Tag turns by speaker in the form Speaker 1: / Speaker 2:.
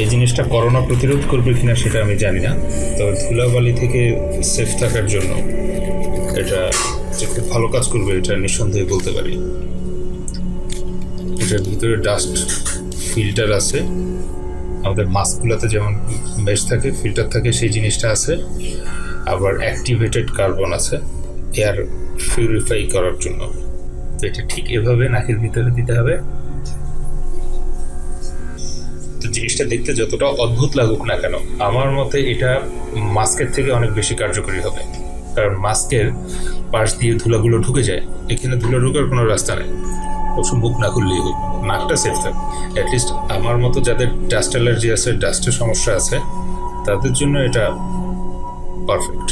Speaker 1: এই জিনিসটা করোনা প্রতিরোধ করবে কিনা সেটা আমি জানি না, তবে ধুলাবালি থেকে সেফ থাকার জন্য এটা যে খুব ভালো কাজ করবে এটা নিঃসন্দেহে বলতে পারি। এটার ভিতরে ডাস্ট ফিল্টার আছে, আমাদের মাস্কগুলোতে যেমন মেশ থাকে ফিল্টার থাকে সেই জিনিসটা আছে, আবার অ্যাক্টিভেটেড কার্বন আছে এয়ার পিউরিফাই করার জন্য। তো এটা ঠিক এভাবে নাকের ভিতরে দিতে হবে। তো জিনিসটা দেখতে যতটা অদ্ভুত লাগুক না কেন, আমার মতে এটা মাস্কের থেকে অনেক বেশি কার্যকরী হবে, কারণ মাস্কের পাশ দিয়ে ধুলাগুলো ঢুকে যায়, এখানে ধুলা ঢোকার কোনো রাস্তা নেই, অবশ্য মুখ না খুললেই হই, নাকটা সেফ থাকে। অ্যাটলিস্ট আমার মতো যাদের ডাস্ট অ্যালার্জি আছে, ডাস্টের সমস্যা আছে, তাদের জন্য এটা পারফেক্ট।